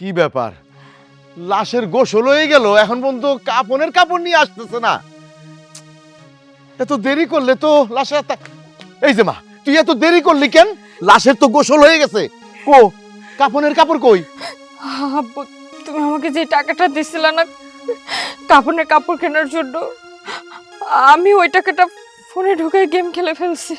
কি ব্যাপার, লাশের গোসল হয়ে গেল, এখন পর্যন্ত কাপড়ের কাপড় নিয়ে আসতেছে না। এত দেরি করলে তো লাশের এই যে মা, তুই এত দেরি করলি কেন? লাশের তো গোসল হয়ে গেছে, কো কাপড়ের কাপড় কই? আব্বু, তুমি আমাকে যে টাকাটা দিছিলে না কাপড়ের কাপড় কেনার জন্য, আমি ওই টাকাটা ফোনে ঢুকে গেম খেলে ফেলছি।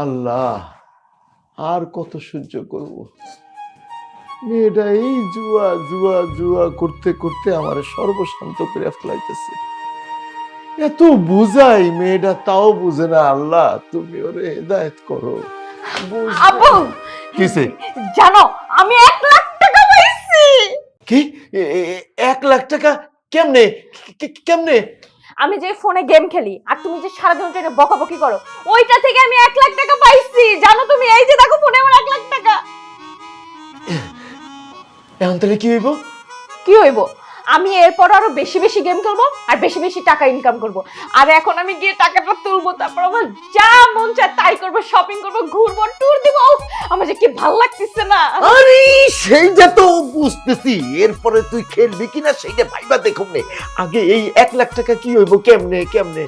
আল্লাহ, আর কত সহ্য করব? মেয়েটা এই জুয়া জুয়া জুয়া করতে করতে আমার সর্বশান্ত করে ফেলাইতেছে। এত বুঝাই মেয়েটা তাও বুঝে না। আল্লাহ, তুমি ওরে হেদায়েত করো। আব্বু, কিসে? জানো আমি 1 লাখ টাকা পাইছি। কি 1 লাখ টাকা? কেমনে কেমনে? আমি যে ফোনে গেম খেলি আর তুমি যে সারাদিন এটা বকাবকি করো, ওইটা থেকে আমি 1 লাখ টাকা পাইছি। জানো তুমি, এই যে দেখো ফোনে আমার 1 লাখ টাকা। এখন তাহলে কি হইব? কি হইব? আমি এরপর আরো বেশি বেশি গেম খেলবো আর বেশি বেশি টাকা ইনকাম করব। আর এখন আমি গিয়ে টাকাটা তুলবো, তারপর আমার যা মন চায় তাই করবো, শপিং করবো, ঘুরবো, ট্যুর দিব। আমার যে কি ভালো লাগতেছে না। আরে সেইটা তো বুঝতেছি, এরপরে তুই খেলবি কিনা সেইটা ভাইবা দেখুন নে। আগে এই 1 লাখ টাকা কি হইব? কেমনে কেমনে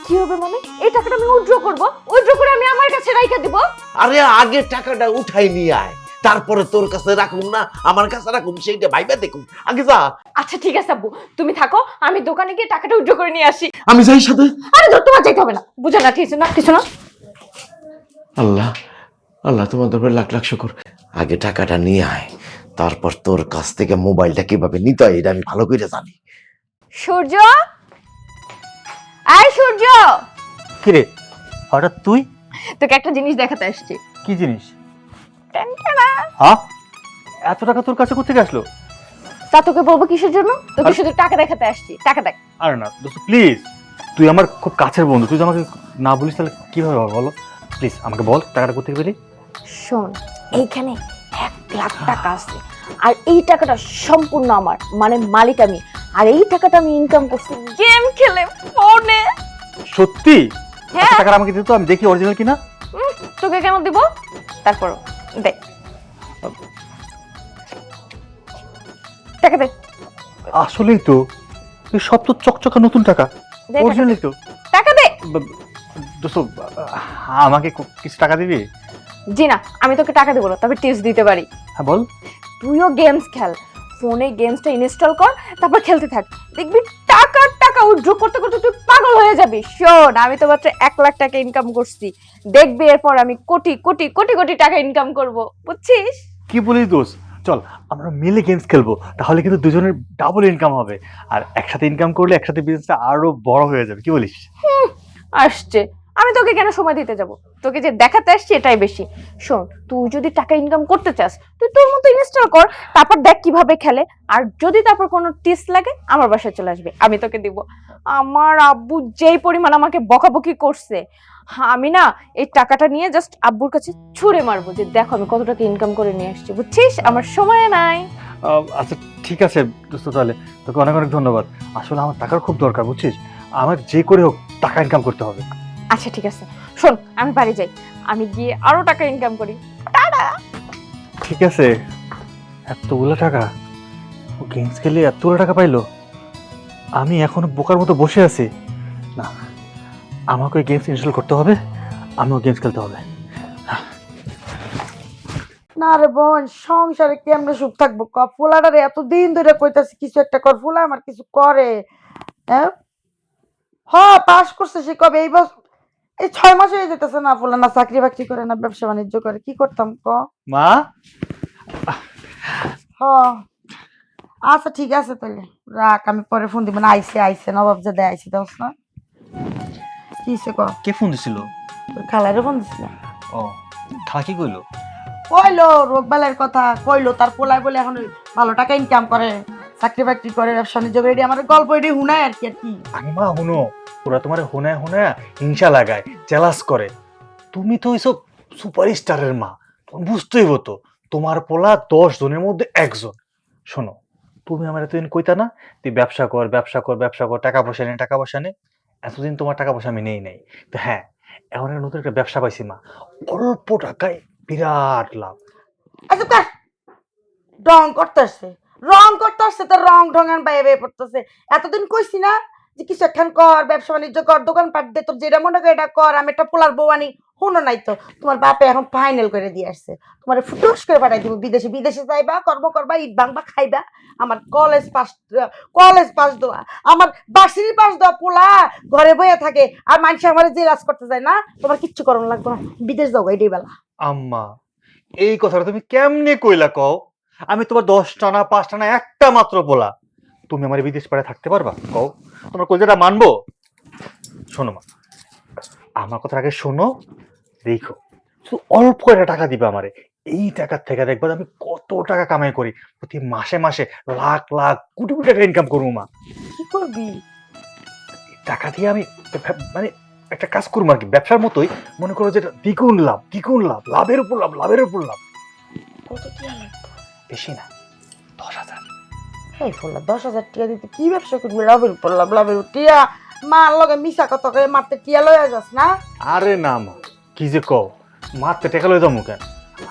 কি হবে মানে? এই টাকাটা আমি উইথড্র করব, উইথড্র করে আমি আমার কাছে রাইখা দিব। আরে আগে টাকাটা উঠাই নিয়ে আয়, তারপরে তোর কাছে রাখুন না আমার কাছে রাখুন, সেইটা ভাইবা দেখুন। আগে যা। আচ্ছা ঠিক আছে আব্বু, তুমি থাকো, আমি দোকানে গিয়ে টাকাটা উইথড্র করে নিয়ে আসি। আমি যাই সাথে। আরে ধর, তোমার যাইতে হবে না, বুঝো না, ঠিক আছে না, কিছু না। আল্লাহ, আল্লাহ তোমার দরবারে লাখ লাখ শুকর। আগে টাকাটা নিয়ে আয়, তারপর তোর কাছ থেকে মোবাইলটা কিভাবে নিতে হয় এটা আমি ভালো করে জানি। সূর্য, আয় সূর্য। কিরে হঠাৎ তুই? তোকে একটা জিনিস দেখাতে আসছি। কি জিনিস? টেনটেনা। হ্যাঁ, এত টাকা তোর কাছে কোথেকে আসলো? তা তোকে বলবো কিসের জন্য? তোকে শুধু টাকা দেখাতে আসছি, টাকা দেখ। আরে না দোস্ত, প্লিজ, তুই আমার খুব কাছের বন্ধু, তুই যদি আমাকে না বলিস তাহলে কিভাবে হবে বলো? প্লিজ আমাকে বল টাকাটা কোথেকে পেলি? শোন, এইখানে 1 লাখ টাকা আছে আর এই টাকাটা সম্পূর্ণ আমার, মানে মালিক আমি। আর এই টাকাটা আমি ইনকাম করছি গেম খেলে ফোনে। সত্যি? হ্যাঁ। টাকাটা আমাকে দে তো, আমি দেখি অরিজিনাল কিনা। তোকে কেন দিব? তারপর দেখ, টাকা দে। আসলেই তো, তুই সব তো চকচকা নতুন টাকা, দে অরিজিনালি তো। টাকা দে। দোস্ত আমাকে কিছু টাকা দিবি? জি না, আমি তোকে টাকা দেবো না, তবে টিপস দিতে পারি। হ্যাঁ বল। তুইও গেমস খেল, ফোনে গেমসটা ইনস্টল কর, তারপর খেলতে থাক, দেখবি টাকা টাকা উইথড্র করতে করতে তুই পাগল হয়ে যাবি। শোন, আমি তো মাত্র 1 লাখ টাকা ইনকাম করছি, দেখবি এরপর আমি কোটি কোটি কোটি কোটি টাকা ইনকাম করব, বুঝছিস? কি বলিস দোস্ত, চল আমরা মিলে গেমস খেলবো, তাহলে কিন্তু দুজনের ডাবল ইনকাম হবে। আর একসাথে ইনকাম করলে একসাথে বিজনেসটা আরো বড় হয়ে যাবে, কি বলিস? আসছে, আমি তোকে কেন সময় দিতে যাব? তোকে যে দেখাতে আসছি এটাই বেশি। শোন, তুই যদি টাকা ইনকাম করতে চাস, তুই তোর মতো ইনস্টল কর, তারপর দেখ কিভাবে খেলে। আর যদি তারপর কোনো টিপস লাগে আমার বাসায় চলে আসবে, আমি তোকে দিব। আমার আব্বু যেই পরিমাণ আমাকে বকাবকি করছে, আমি না এই টাকাটা নিয়ে জাস্ট আব্বুর কাছে ছুঁড়ে মারবো যে দেখো আমি কত টাকা ইনকাম করে নিয়ে আসছি, বুঝছিস? আমার সময় নাই। আচ্ছা ঠিক আছে দোস্ত, তাহলে তোকে অনেক অনেক ধন্যবাদ। আসলে আমার টাকার খুব দরকার, বুঝছিস? আমার যে করে হোক টাকা ইনকাম করতে হবে। আচ্ছা ঠিক আছে, শোন আমি বাড়ি যাই, আমি গিয়ে আরো টাকা ইনকাম করি। টাটা। ঠিক আছে, এতগুলো টাকা ও গেমস খেলে এতগুলো টাকা পাইলো, আমি এখনো বোকার মতো বসে আছি। না, আমাকে ওই গেমস ইনস্টল করতে হবে, আমিও গেমস খেলতে হবে। না রে বোন, সংসারে কেমনে সুখ থাকবো? ফুলাটারে এতদিন ধরে কইতাছি কিছু একটা কর, ফুলা আমার কিছু করে। হ্যাঁ, পাস করছে সে কবে? এই 6 মাস হয়ে যেতেছে না, ফুলা না চাকরি বাকরি করে না ব্যবসা বাণিজ্য করে, কি করতাম ক? মা, হ, আচ্ছা ঠিক আছে তাহলে রাখ, আমি পরে ফোন দিব না। আইসে আইসে নবাব জাদা আইসে, দোস না। কি সে কে ফোন দিছিল? খালারে ফোন দিছিল। ও, খালা কি কইলো? কইলো রোগবালের কথা, কইলো তার পোলায় বলে এখন ভালো টাকা ইনকাম করে, চাকরি বাকরি করে, ব্যবসা বাণিজ্য করে। এটি আমার গল্প, এটি হুনায় আর কি আর কি। আমি মা হুনো, ওরা তোমার হুনায় হুনায় হিংসা লাগায়, জেলাস করে। তুমি তো এইসব সুপারস্টারের মা, তুমি বুঝতেই হতো তোমার পোলা 10 জনের মধ্যে একজন। শোনো, তুমি আমার এতদিন কইতা না তুই ব্যবসা কর ব্যবসা কর ব্যবসা কর, টাকা পয়সা নে টাকা পয়সা নে। এতদিন তোমার টাকা পয়সা আমি নেই নাই। তো হ্যাঁ, এখন একটা নতুন একটা ব্যবসা পাইছি মা, অল্প টাকায় বিরাট লাভ। আচ্ছা কার রং করতেছে তো রং ঢঙান বাইরে বেয়ে পড়তেছে। এতদিন কইছি না যে কিছু একখান কর, ব্যবসা বাণিজ্য কর, দোকান পাট দে, তোর যেটা মনে করে এটা কর, আমি একটা পোলার বউ আনি। শুনো নাই তো, তোমার বাপে এখন ফাইনাল করে দিয়ে আসছে, তোমার ফুটুস করে পাঠাই দিব বিদেশে। বিদেশে যাইবা, কর্ম করবা, ইট ভাঙবা, খাইবা। আমার কলেজ পাস দেওয়া, আমার বার্ষিক পাস দেওয়া পোলা ঘরে বইয়া থাকে, আর মানুষ আমার জেলাস করতে যায় না। তোমার কিচ্ছু করানো লাগবে না, বিদেশ যাও এটাই বেলা। আম্মা, এই কথাটা তুমি কেমনে কইলা কও? আমি তোমার 10টা না 5টা না একটা মাত্র পোলা, তুমি আমার বিদেশ পাড়ায় থাকতে পারবা কও? তোমার কলজাটা মানবো? শোনো মা, আমার কথা আগে শোনো, দেখো শুধু অল্প একটা টাকা দিবে আমারে। এই টাকার থেকে দেখবা আমি কত টাকা কামাই করি, প্রতি মাসে মাসে লাখ লাখ কোটি কোটি টাকা ইনকাম করবো মা। কি করবি? টাকা দিয়ে আমি মানে একটা কাজ করবো আর কি, ব্যবসার মতোই। মনে করো যেটা দ্বিগুণ লাভ, দ্বিগুণ লাভ, লাভের উপর লাভ, লাভের উপর লাভ। কত টিয়া লাগবে? বেশি না, 10,000। এই ফোলা 10,000 টিয়া দিতে কি ব্যবসা করবি? লাভের উপর লাভ, লাভের উপর টিয়া। মার লগে মিশা কত করে মারতে টিয়া লয়ে যাস না? আরে না মা, কি যে কও, মারতে টেকা লয়ে যাবো কেন?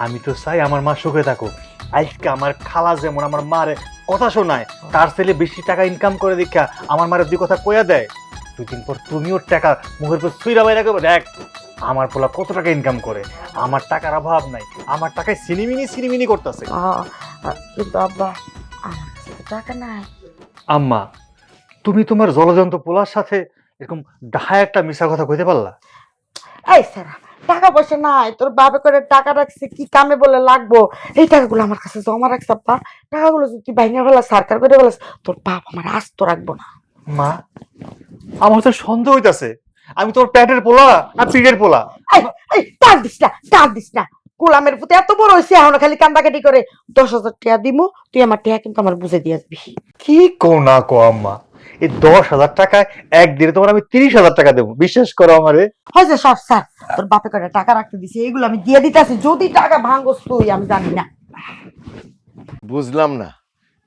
আমি তো চাই আমার মা সুখে থাকুক। আজকে আমার খালা যেমন আমার মারে কথা শোনায়, তার ছেলে বেশি টাকা ইনকাম করে দেখা আমার মারে 2 কথা কইয়া দেয়, 2 দিন পর তুমিও টাকা মুখের পর সুইরা বাইরে রাখবে। দেখ আমার পোলা কত টাকা ইনকাম করে, আমার টাকার অভাব নাই, আমার টাকায় সিনিমিনি সিনিমিনি করতেছে। কিন্তু আব্বা, আমার কাছে তো টাকা নাই। আম্মা, তুমি তোমার জলজন্ত পোলার সাথে এরকম ডাহা একটা মিশা কথা কইতে পারলা? এই সারা, টাকা পয়সা নাই, তোর বাপে করে টাকা রাখছে কি কামে বলে লাগবো, এই টাকাগুলো আমার কাছে জমা রাখছে আব্বা। টাকাগুলো যদি ভাঙা ফেলা সরকার করে ফেলাস, তোর বাপ আমার আস্ত রাখবো না। মা, আমার তো সন্দেহ হইতাছে আমি তোর পেটের পোলা আর পিঠের পোলা। এই টান দিস না। গোলামের প্রতি এত বড় হয়েছে, এখন খালি কান্দাকাটি করে। 10,000 টাকা দিমু, তুই আমার টাকা কিন্তু আমার বুঝে দিয়ে আসবি। কি কো না কো আম্মা, এই 10,000 টাকায় একদিনে তোমার আমি 30,000 টাকা দেবো, বিশ্বাস করো আমারে। হয়েছে সব স্যার, তোর বাপে করে টাকা রাখতে দিছে, এগুলো আমি দিয়ে দিতেছি। যদি টাকা ভাঙস তুই, আমি জানি না। বুঝলাম না,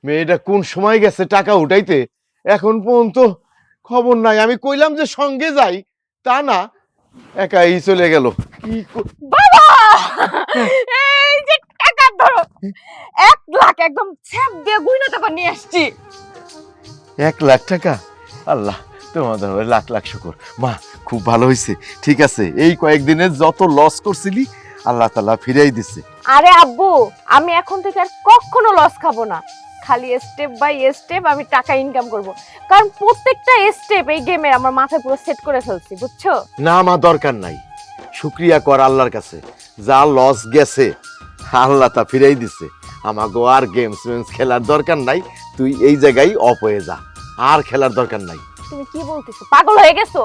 মেয়েটা কোন সময় গেছে টাকা উঠাইতে, এখন পর্যন্ত খবর নাই। আমি কইলাম যে সঙ্গে যাই, তা না, একাই চলে গেল। বাবা, এই যে টাকা ধরো, 1 লাখ একদম ছ্যাপ দিয়ে গুইনা টাকা নিয়ে আসছি। 1,00,000 টাকা? আল্লাহ তোমাদের লাখ লাখ শুকর মা, খুব ভালো হয়েছে। ঠিক আছে, এই কয়েকদিনের যত লস করছিলি আল্লাহ তাআলা ফিরাই দিছে। আরে আব্বু, আমি এখন থেকে আর কখনো লস খাবো না। খালি স্টেপ বাই স্টেপ আমি টাকা ইনকাম করব, কারণ প্রত্যেকটা স্টেপ এই গেমে আমার মাথায় পুরো সেট করে ফেলছি, বুঝছো? না মা, দরকার নাই, শুকরিয়া কর আল্লাহর কাছে। যা লস গেছে আল্লাহ তা ফিরাই দিছে। আমাকে আর গেমস খেলার দরকার নাই, তুই এই জায়গায় অফ হয়ে যা, আর খেলার দরকার নাই। তুমি কি বলতেছো? পাগল হয়ে গেছো?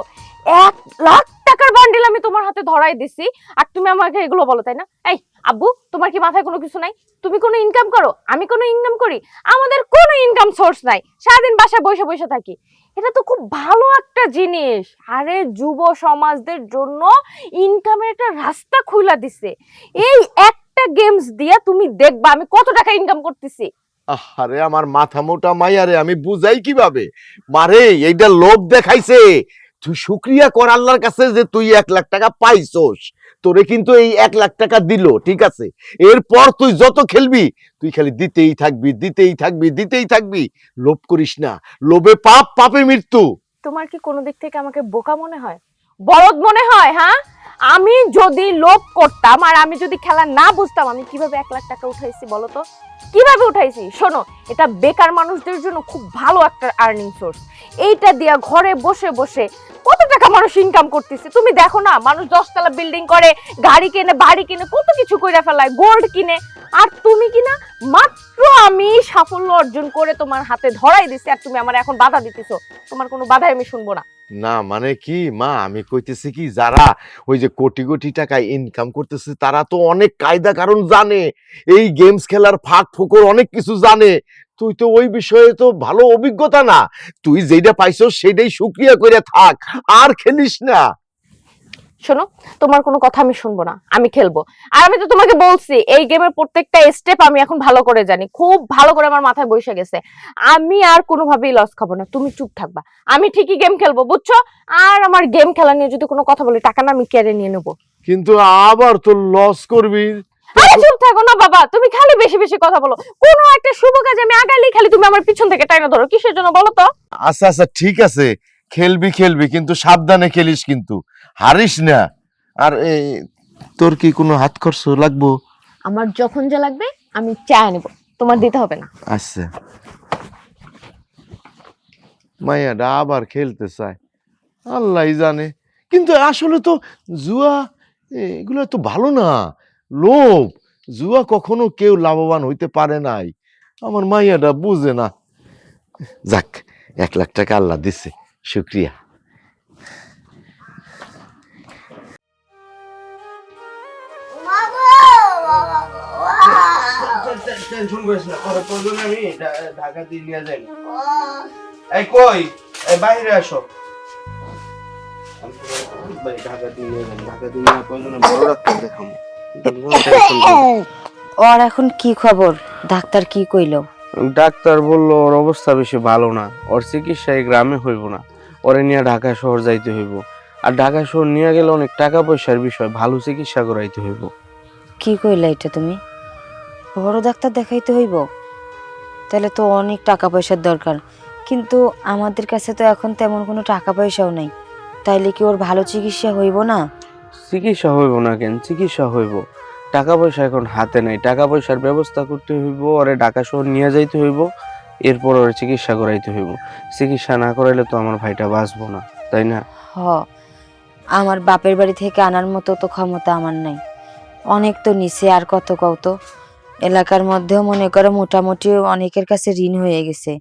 1 লাখ টাকার বান্ডিল আমি তোমার হাতে ধরাই দিছি, আর তুমি আমাকে এগুলো বলো, তাই না? এই আব্বু, তোমার কি মাথায় কোনো কিছু নাই? তুমি কোনো ইনকাম করো, আমি কোনো ইনকাম করি, আমাদের কোনো ইনকাম সোর্স নাই, সারাদিন বাসায় বসে বসে থাকি। এটা তো খুব ভালো একটা জিনিস। আরে যুব সমাজদের জন্য ইনকামের একটা রাস্তা খুলে দিছে। এই একটা গেমস দিয়ে তুমি দেখবা আমি কত টাকা ইনকাম করতেছি। আরে আমার মাথা মোটা মাইয়ারে আমি বুঝাই কিভাবে? মারে এইটা লোভ দেখাইছে। তুই শুকরিয়া কর আল্লাহর কাছে যে তুই 1,00,000 টাকা পাইছস। তোরে কিন্তু এই 1,00,000 টাকা দিল, ঠিক আছে? এরপর তুই যত খেলবি তুই খালি দিতেই থাকবি, দিতেই থাকবি, দিতেই থাকবি। লোভ করিস না, লোভে পাপ, পাপে মৃত্যু। তোমার কি কোনো দিক থেকে আমাকে বোকা মনে হয়, বলদ মনে হয়? হ্যাঁ, আমি যদি লোভ করতাম আর আমি যদি খেলা না বুঝতাম, আমি কিভাবে 1 লাখ টাকা উঠাইছি বলো তো? কিভাবে উঠাইছি? শোনো, এটা বেকার মানুষদের জন্য খুব ভালো একটা আর্নিং সোর্স। এইটা দিয়া ঘরে বসে বসে কত টাকা মানুষ ইনকাম করতেছে তুমি দেখো না। মানুষ 10 তলা বিল্ডিং করে, গাড়ি কিনে, বাড়ি কিনে, কত কিছু কইরা ফেলায়, গোল্ড কিনে। আর তুমি কিনা মাত্র আমি সাফল্য অর্জন করে তোমার হাতে ধরাই দিছি, আর তুমি আমার এখন বাধা দিতেছো। তোমার কোনো বাধাই আমি শুনবো না। না মানে কি মা, আমি কইতেছি কি, যারা ওই যে কোটি কোটি টাকা ইনকাম করতেছে তারা তো অনেক কায়দা কারণ জানে, এই গেমস খেলার ফাঁক ফোকর অনেক কিছু জানে। তুই তো ওই বিষয়ে তো ভালো অভিজ্ঞতা না, তুই যেটা পাইছো সেটাই শুকরিয়া করে থাক, আর খেলিস না। শোনো, তোমার কোনো কথা আমি শুনবো না, আমি খেলবো। আর আমি তো তোমাকে বলছি এই গেমের প্রত্যেকটা স্টেপ আমি এখন ভালো করে জানি, খুব ভালো করে আমার মাথায় বসে গেছে। আমি আর কোনোভাবেই লস খাবো না, তুমি চুপ থাকবা। আমি ঠিকই গেম খেলবো, বুঝছো? আর আমার গেম খেলা নিয়ে যদি কোনো কথা বলি, টাকা না আমি কেড়ে নিয়ে নেবো। কিন্তু আবার তো লস করবি। আরে চুপ থাকো না বাবা, তুমি খালি বেশি বেশি কথা বলো। কোনো একটা শুভ কাজে আমি আগাইলেই খালি তুমি আমার পিছন থেকে টাইনা ধরো, কিসের জন্য বলো তো? আচ্ছা আচ্ছা ঠিক আছে, খেলবি খেলবি কিন্তু সাবধানে খেলিস, কিন্তু হারিস না। আর তোর কি কোনো হাত খরচ লাগবো? আমার যখন যা লাগবে আমি চাই নেব, তোমার দিতে হবে না। আচ্ছা, মাইয়াটা আবার খেলতে চায়, আল্লাহই জানে। কিন্তু আসলে তো জুয়া এগুলো তো ভালো না, লোভ। জুয়া কখনো কেউ লাভবান হইতে পারে নাই, আমার মাইয়াটা বুঝে না। যাক, 1 লাখ টাকা আল্লাহ দিছে, শুক্রিয়া। টেনশন করিস না, পরে প্রয়োজনে আমি ঢাকা দিয়ে নিয়ে যাই। এই কই, এই বাইরে আসো। ঢাকা দিয়ে নিয়ে যাই, ঢাকা দিয়ে নিয়ে প্রয়োজনে বড় ডাক্তার দেখাবো। ওর এখন কি খবর? ডাক্তার কি কইলো? ডাক্তার বললো ওর অবস্থা বেশি ভালো না, ওর চিকিৎসা এই গ্রামে হইব না, ওরে নিয়ে ঢাকা শহর যাইতে হইব। আর ঢাকা শহর নিয়ে গেলে অনেক টাকা পয়সার বিষয়, ভালো চিকিৎসা করাইতে হইব। কি কইলা এটা তুমি? বড় ডাক্তার দেখাইতে হইব? তাহলে তো অনেক টাকা পয়সার দরকার, কিন্তু আমাদের কাছে তো এখন তেমন কোনো টাকা পয়সাও নাই। তাইলে কি ওর ভালো চিকিৎসা হইব না? চিকিৎসা হইব না কেন, চিকিৎসা হইব। টাকা পয়সা এখন হাতে নাই, টাকা পয়সার ব্যবস্থা করতে হইব, ওরে ঢাকা শহর নিয়ে যাইতে হইব, এরপর ওরে চিকিৎসা করাইতে হইব। চিকিৎসা না করাইলে তো আমার ভাইটা বাঁচবো না, তাই না? হ, আমার বাপের বাড়ি থেকে আনার মতো তো ক্ষমতা আমার নাই। অনেক তো নিচে, আর কত কত। এলাকার মধ্যেও মনে করো মোটামুটি অনেকের কাছে ঋণ হয়ে গেছে।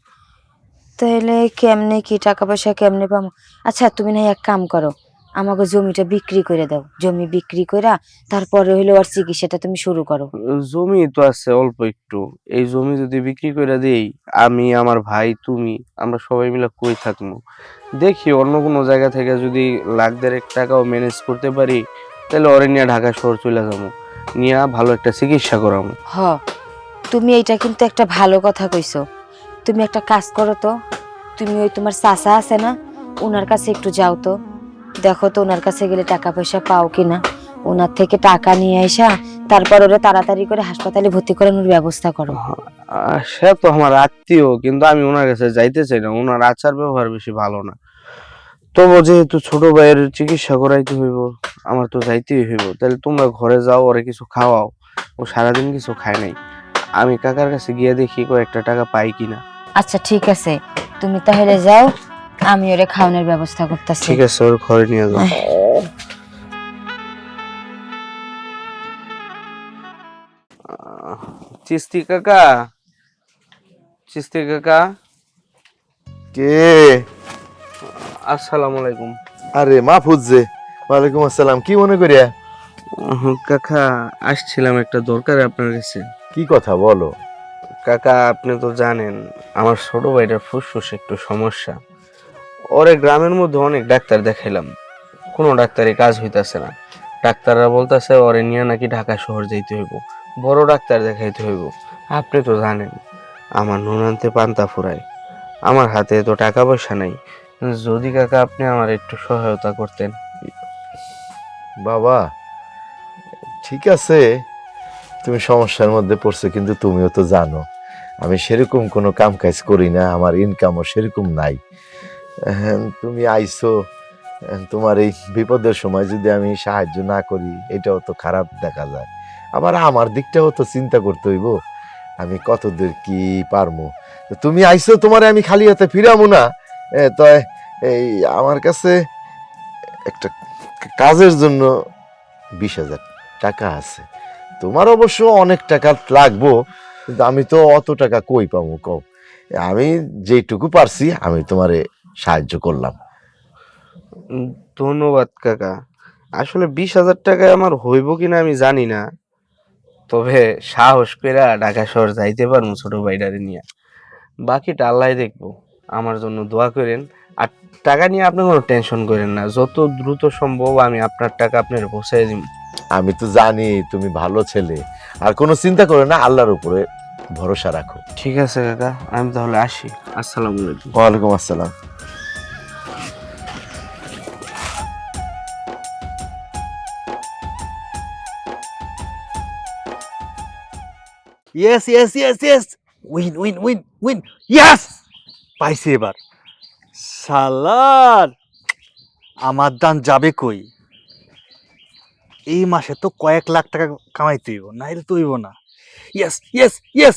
তাহলে কেমনে কি টাকা পয়সা কেমনে পাবো? আচ্ছা তুমি না এক কাম করো, আমাকে জমিটা বিক্রি করে দাও। জমি বিক্রি কইরা তারপরে হইলো আর চিকিৎসাটা তুমি শুরু করো। জমি তো আছে অল্প একটু, এই জমি যদি বিক্রি করে দেই, আমি, আমার ভাই, তুমি, আমরা সবাই মিলে কই থাকবো। দেখি অন্য কোনো জায়গা থেকে যদি 1,00,000 টাকাও ম্যানেজ করতে পারি, তাহলে ওরে নিয়ে ঢাকা শহর চলে যাবো, নিয়ে ভালো একটা চিকিৎসা করাবো। হ, তুমি এইটা কিন্তু একটা ভালো কথা কইছো। তুমি একটা কাজ করো তো, তুমি ওই তোমার চাচা আছে না, ওনার কাছে একটু যাও তো, দেখো তো ওনার কাছে গেলে টাকা পয়সা পাও কিনা। ওনার থেকে টাকা নিয়ে আইসা তারপর ওরা তাড়াতাড়ি করে হাসপাতালে ভর্তি করানোর ব্যবস্থা করো। সে তো আমার আত্মীয়, কিন্তু আমি ওনার কাছে যাইতে চাই না, ওনার আচার ব্যবহার বেশি ভালো না। তবু যেহেতু ছোট ভাইয়ের চিকিৎসা করাইতে হইব, আমার তো যাইতেই হইব। তাহলে তোমরা ঘরে যাও, ওরে কিছু খাওয়াও, ও সারাদিন কিছু খায় নাই। আমি কাকার কাছে গিয়ে দেখি কয়েকটা টাকা পাই কিনা। আচ্ছা ঠিক আছে, তুমি তাহলে যাও, আমি ওরে খাওয়ানোর ব্যবস্থা করতেছি। ঠিক আছে, ওর ঘরে নিয়ে যাও। চিস্তি কাকা, চিস্তি কাকা। কে? আসসালামু আলাইকুম। আরে মাহফুজ যে, ওয়ালাইকুম আসসালাম। কি মনে করিয়া? কাকা, আসছিলাম একটা দরকারে আপনার কাছে। কি কথা বলো? কাকা, আপনি তো জানেন আমার ছোট ভাইটার ফুসফুসে একটু সমস্যা। ওরে গ্রামের মধ্যে অনেক ডাক্তার দেখাইলাম, কোনো ডাক্তারে কাজ হইতাছে না। ডাক্তাররা বলতেছে ওরে নিয়ে নাকি ঢাকা শহর যাইতে হইব, বড় ডাক্তার দেখাইতে হইব। আপনি তো জানেন আমার নুন আনতে পান্তা ফুরায়, আমার হাতে তো টাকা পয়সা নাই। যদি কাকা আপনি আমার একটু সহায়তা করতেন। বাবা ঠিক আছে, তুমি সমস্যার মধ্যে পড়ছো, কিন্তু তুমিও তো জানো আমি সেরকম কোনো কাম কাজ করি না, আমার ইনকামও সেরকম নাই। তুমি আইছো, তোমার এই বিপদের সময় যদি আমি সাহায্য না করি এটাও তো খারাপ দেখা যায়। আবার আমার দিকটাও তো চিন্তা করতে হইব, আমি কতদূর কি পারবো। তো তুমি আইছো, তোমারে আমি খালি হাতে ফিরামো না। তো এই আমার কাছে একটা কাজের জন্য 20,000 টাকা আছে। তোমার অবশ্য অনেক টাকা লাগবো, কিন্তু আমি তো অত টাকা কই পাবো কও। আমি যেটুকু পারছি আমি তোমারে সাহায্য করলাম। উম, ধন্যবাদ কাকা। আসলে 20,000 টাকায় আমার হইব কিনা আমি জানি না, তবে সাহস কইরা ঢাকা শহর যাইতে পারবো ছোট ভাইটারে নিয়ে। বাকিটা আল্লাহ দেখবো। আমার জন্য দোয়া করেন। আর টাকা নিয়ে আপনি কোনো টেনশন করেন না, যত দ্রুত সম্ভব আমি আপনার টাকা আপনার পৌঁছাই দিব। আমি তো জানি তুমি ভালো ছেলে, আর কোনো চিন্তা করো না, আল্লাহর উপরে ভরসা রাখো। ঠিক আছে কাকা, আমি তাহলে আসি। আসসালামু আলাইকুম। ওয়ালাইকুম আসসালাম। Yes yes yes yes, win win win win, yes, পাইছি এবার। শালার, আমার দান যাবে কই? এই মাসে তো কয়েক লাখ টাকা কামাইতে হইব, নাইলে তো হইব না। ইয়েস ইয়েস ইয়েস,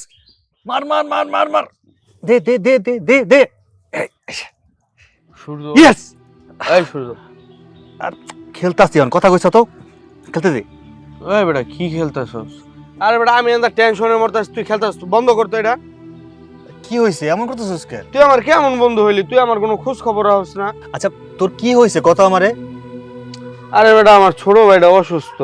মার মার মার মার মার, দে দে দে দে দে দে, সূর্য, ইয়েস। এই সূর্য, আর খেলতাছি এখন, কথা কইছ তো, খেলতে দে। ওই বেটা কি খেলতাছস? আরে বেটা আমি এন্দা টেনশনের মরতাস, তুই খেলতাস, তুই বন্ধ করতো এটা। কি হয়েছে এমন করতেছিস কেন? তুই আমার কেমন বন্ধু হইলি? তুই আমার কোনো খোঁজ খবর রাখছ না। আচ্ছা তোর কি হয়েছে কত আমারে? আরে বেটা আমার ছোট ভাইটা অসুস্থ,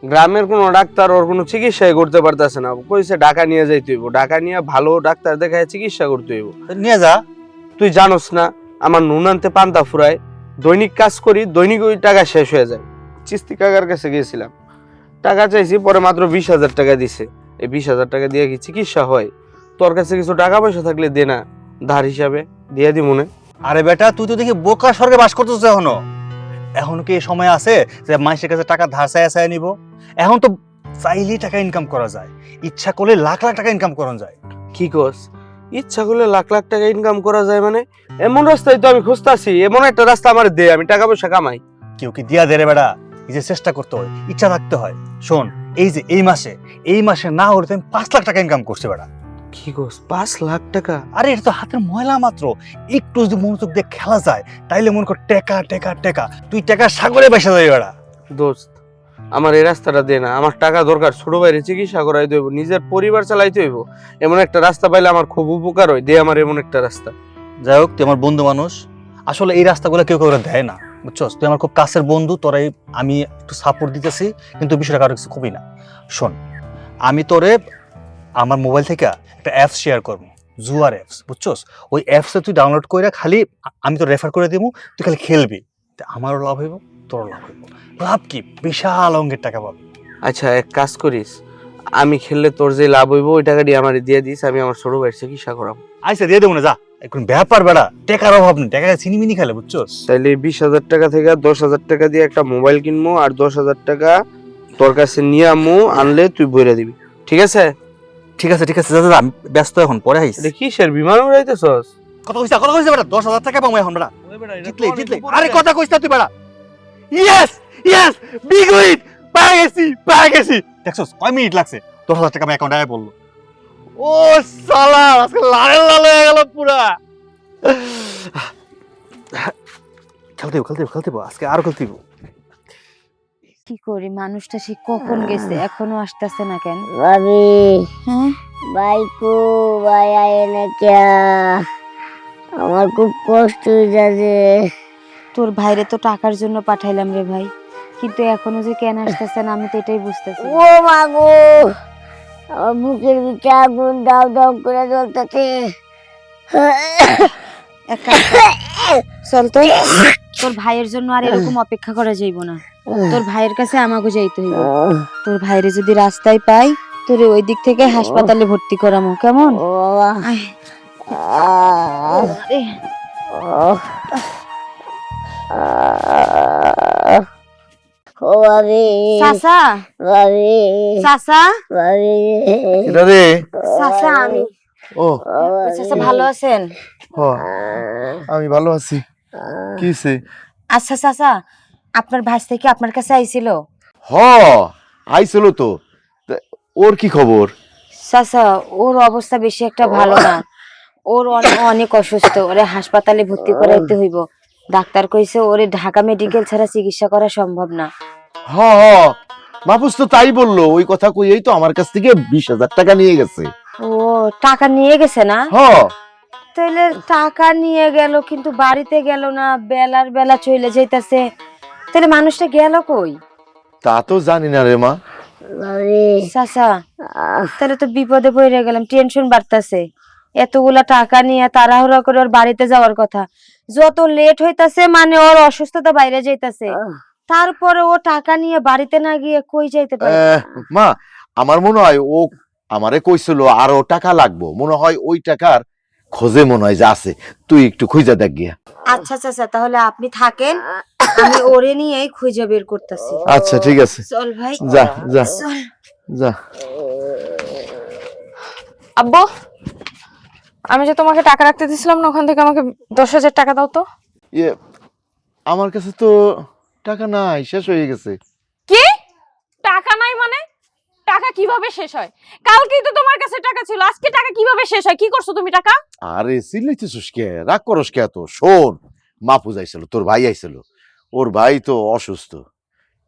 গ্রামের কোনো ডাক্তার ওর কোনো চিকিৎসাই করতে পারতেছে না। কইছে ঢাকা নিয়ে যাইতে হইব, ঢাকা নিয়ে ভালো ডাক্তার দেখায় চিকিৎসা করতে হইব। নিয়ে যা। তুই জানোস না আমার নুন আনতে পান্তা ফুরায়, দৈনিক কাজ করি, দৈনিক ওই টাকা শেষ হয়ে যায়। চিস্তি কাকার কাছে গিয়েছিলাম, টাকা চাইছি, পরে মাত্র 20,000 টাকা দিছে। এই 20,000 টাকা দিয়ে কি চিকিৎসা হয়? তোর কাছে কিছু টাকা পয়সা থাকলে দে না, ধার হিসাবে দিয়ে দি মনে। আরে বেটা তুই তো দেখি বোকা স্বর্গে বাস করতেছিস এখনো। এখন কি এই সময় আছে যে মানুষের কাছে টাকা ধার চাইয়া নিব? এখন তো চাইলেই টাকা ইনকাম করা যায়, ইচ্ছা করলে লাখ লাখ টাকা ইনকাম করা যায়। কি কস? ইচ্ছা করলে লাখ লাখ টাকা ইনকাম করা যায় মানে? এমন রাস্তায় তো আমি খুঁজতাছি, এমন একটা রাস্তা আমার দে, আমি টাকা পয়সা কামাই। কেউ কি দিয়া দে রে বেটা? এই যে চেষ্টা করতে হয়, ইচ্ছা থাকতে হয়। শোন, এই যে এই মাসে না হলে তো আমি 5 লাখ টাকা ইনকাম করছি বেটা। কি কস? 5 লাখ টাকা? আরে এটা তো হাতের ময়লা মাত্র, একটু যদি মনোযোগ দিয়ে খেলা যায় তাইলে মনে কর টেকা টেকা টেকা, তুই টাকা সাগরে বেসা যাবে বেটা। দোস্ত আমার এই রাস্তাটা দে না, আমার টাকা দরকার, ছোট ভাইরে চিকিৎসা করাইতে হইব, নিজের পরিবার চালাইতে হইব। এমন একটা রাস্তা পাইলে আমার খুব উপকার হয়, দে আমার এমন একটা রাস্তা। যাই হোক, তুই আমার বন্ধু মানুষ, আসলে এই রাস্তাগুলো কেউ কাউকে দেয় না, বুঝছস? তুই আমার খুব কাছের বন্ধু, তোরাই আমি একটু সাপোর্ট দিতেছি, কিন্তু বিষয়টা কারো কিছু খুবই না। শোন, আমি তোরে আমার মোবাইল থেকে একটা অ্যাপস শেয়ার করবো, জুয়ার অ্যাপস, বুঝছস? ওই অ্যাপসে তুই ডাউনলোড করে খালি আমি তো রেফার করে দিব, তুই খালি খেলবি, তা আমারও লাভ হইব, তোরও লাভ হইব। লাভ কি, বিশাল অঙ্কের টাকা পাবি। আচ্ছা এক কাজ করিস, আমি খেললে তোর যে লাভ হইব ওই টাকা দিয়ে আমার দিয়ে দিস, আমি আমার ছোট ভাইয়ের চিকিৎসা করাবো। আইসা দিয়ে দেবো না, যা, এখন ব্যাপার বেড়া, টাকার অভাব নেই, টাকা চিনিমিনি খেলে, বুঝছস? তাইলে 20,000 টাকা থেকে 10,000 টাকা দিয়ে একটা মোবাইল কিনবো, আর 10,000 টাকা তোর কাছে নিয়ে আমু, আনলে তুই বইরা দিবি, ঠিক আছে? ঠিক আছে ঠিক আছে, যা যা যা, আমি ব্যস্ত এখন, পরে আইস। এটা কিসের বিমান উড়াইতেছস? কথা কইছা বেটা, 10,000 টাকা পাবো এখন বেটা, জিতলে জিতলে। আরে কথা কইছ না তুই বেটা। ইয়েস ইয়েস, বিগ উইন, পেয়ে গেছি। দেখছস কয় মিনিট লাগছে, 10,000 টাকা আমার অ্যাকাউন্টে আয় বললো। ও সালা, আজকে লাল লাল হয়ে গেল পুরা। খেলতে আজকে আরো খেলতে। কি করি, মানুষটা সে কখন গেছে এখনো আসতেছে না কেন? ভাবি, হ্যাঁ, বাইকু ভাই আয় না ক্যা? আমার খুব কষ্ট হয়ে যাচ্ছে। তোর ভাইরে তো টাকার জন্য পাঠাইলাম রে ভাই, কিন্তু এখনো যে কেন আসতেছে না আমি তো এটাই বুঝতেছি না। ও মাগো, আমার বুকের ভিতরে আগুন দাও দাও করে জ্বলতেছে। এক কাজ কর, চল তো, তোর ভাইয়ের জন্য আর এরকম অপেক্ষা করা যাইব না, তোর ভাইয়ের কাছে আমাকে যাইতে হইব। তোর ভাইরে যদি রাস্তায় পাই, তোরে ওই দিক থেকে হাসপাতালে ভর্তি করামো, কেমন? ও বাবা, আয়। আরে, ও ভাবি, চাচা, ভাবি, চাচা, ভাবি, এটা রে। চাচা, আমি ও চাচা ভালো আছেন? হ, আমি ভালো আছি। কি হইছে? আচ্ছা চাচা, আপনার ভাই থেকে আপনার কাছে আইছিল? হ, আইছিল তো। তা ওর কি খবর? চাচা, ওর অবস্থা বেশি একটা ভালো না। ওর অনেক অসুস্থ, ওরে হাসপাতালে ভর্তি করাইতে হইব। ডাক্তার কইছে ওরে ঢাকা মেডিকেল ছাড়া চিকিৎসা করা সম্ভব না। হ, মাহফুজ তো তাই বললো। ওই কথা কইয়েই তো আমার কাছ থেকে 20,000 টাকা নিয়ে গেছে। ও টাকা নিয়ে গেছে না? হ, তাহলে টাকা নিয়ে গেল কিন্তু বাড়িতে গেল না, বেলার বেলা চলে যাইতাছে, তাহলে মানুষটা গেল কই? তা তো জানি না রে মা। বাবারে চাচা, তাহলে তো বিপদে পড়ে গেলাম, টেনশন বাড়তাছে। এতগুলা টাকা নিয়ে তাড়াহুড়া করে ওর বাড়িতে যাওয়ার কথা, যত লেট হইতাছে মানে ওর অসুস্থতা বাইরে যাইতাছে, তারপরে ও টাকা নিয়ে বাড়িতে না গিয়ে কই যাইতে পারে? মা, আমার মনে হয় ও আমারে কইছিল আরো টাকা লাগবো, মনে হয় ওই টাকার খোঁজে মনে হয় যে আছে। তুই একটু খুঁজে দেখ গিয়া। আচ্ছা চাচা, তাহলে আপনি থাকেন, আমি ওরে নিয়েই খুঁজে বের করতেছি। আচ্ছা ঠিক আছে, চল ভাই, যা যা চল। যা। আব্বু, আমি যে তোমাকে টাকা রাখতে দিছিলাম না, ওখান থেকে আমাকে 10,000 টাকা দাও তো। ইয়ে, আমার কাছে তো টাকা নাই, শেষ হয়ে গেছে। কি? টাকা নাই মানে? টাকা কিভাবে শেষ হয়? কালকেই তো তোমার কাছে টাকা ছিল, আজকে টাকা কিভাবে শেষ হয়? কি করছো তুমি টাকা? আরে চিল্লাইতেছিস কে, রাগ করস কে এত? শোন, মাহফুজ আইছিল, তোর ভাই আইছিল। ওর ভাই তো অসুস্থ,